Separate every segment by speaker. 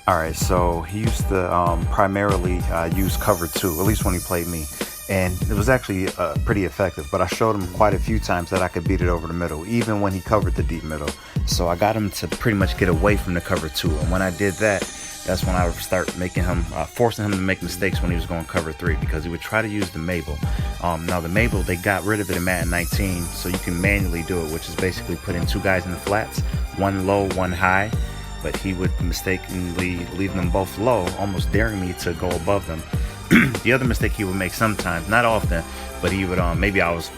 Speaker 1: All right, so he used to primarily use cover two, at least when he played me. And it was actually pretty effective, but I showed him quite a few times that I could beat it over the middle, even when he covered the deep middle. So I got him to pretty much get away from the cover two. And when I did that, that's when I would start making him, forcing him to make mistakes when he was going cover three, because he would try to use the Mabel. Now the Mabel, they got rid of it in Madden 19, so you can manually do it, which is basically putting two guys in the flats, one low, one high. But he would mistakenly leave them both low, almost daring me to go above them. The other mistake he would make sometimes, not often, but he would, maybe I was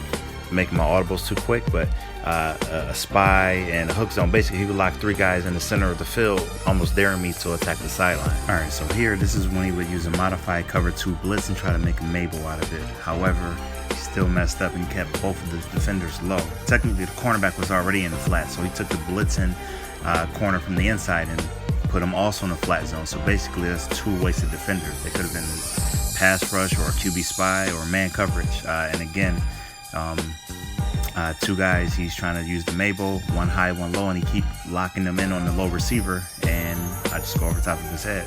Speaker 1: making my audibles too quick, but a spy and a hook zone. Basically, he would lock three guys in the center of the field, almost daring me to attack the sideline. All right, so here, this is when he would use a modified cover two blitz and try to make a Mabel out of it. However, he still messed up and kept both of the defenders low. Technically, the cornerback was already in the flat, so he took the blitzing corner from the inside and put him also in the flat zone. So basically, that's two wasted defenders. They could have been pass rush or a QB spy or man coverage. And again, two guys, he's trying to use the Mabel, one high, one low, and he keep locking them in on the low receiver, and I just go over top of his head.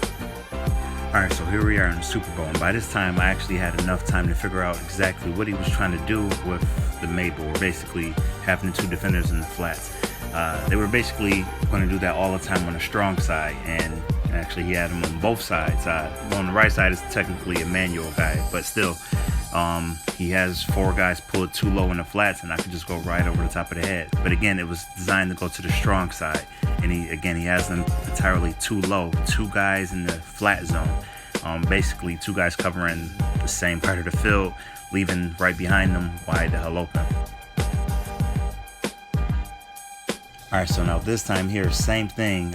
Speaker 1: All right, so here we are in the Super Bowl, and by this time, I actually had enough time to figure out exactly what he was trying to do with the Mabel, or basically having the two defenders in the flats. They were basically going to do that all the time on the strong side, and actually he had them on both sides. On the right side is technically a manual guy, but still, he has four guys pulled too low in the flats, and I could just go right over the top of the head. But again, it was designed to go to the strong side, and he has them entirely too low, two guys in the flat zone. Basically, two guys covering the same part of the field, leaving right behind them wide the hell open. All right, so now this time here, same thing.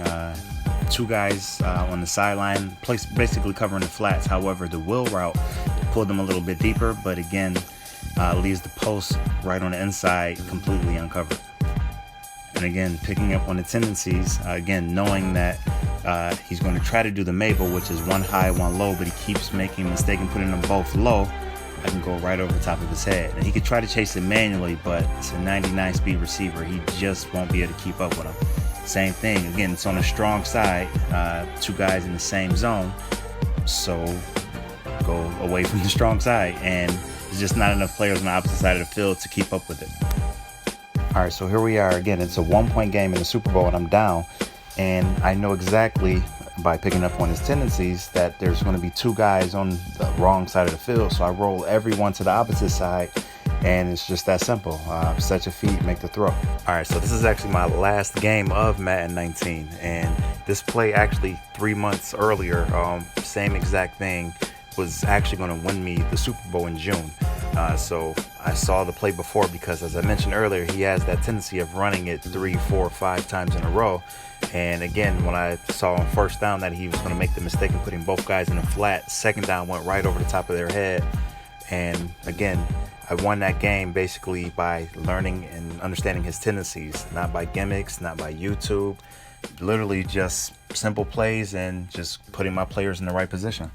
Speaker 1: Two guys on the sideline, basically covering the flats. However, the wheel route pulled them a little bit deeper, but again, leaves the post right on the inside completely uncovered. And again, picking up on the tendencies, again, knowing that he's going to try to do the Mabel, which is one high, one low, but he keeps making a mistake and putting them both low. I can go right over the top of his head. And he could try to chase it manually, but it's a 99 speed receiver. He just won't be able to keep up with him. Same thing. Again, it's on the strong side. Two guys in the same zone. So go away from the strong side. And there's just not enough players on the opposite side of the field to keep up with it. All right, so here we are again. It's a 1-point game in the Super Bowl, and I'm down. And I know exactly, by picking up on his tendencies, that there's going to be two guys on the wrong side of the field. So I roll everyone to the opposite side, and it's just that simple. Set your feet, make the throw. All right, so this is actually my last game of Madden 19, and this play actually 3 months earlier, same exact thing, was actually going to win me the Super Bowl in June. So I saw the play before because, as I mentioned earlier, he has that tendency of running it 3, 4, 5 times in a row. And again, when I saw on first down that he was going to make the mistake of putting both guys in the flat, second down went right over the top of their head. And again, I won that game basically by learning and understanding his tendencies, not by gimmicks, not by YouTube, literally just simple plays and just putting my players in the right position.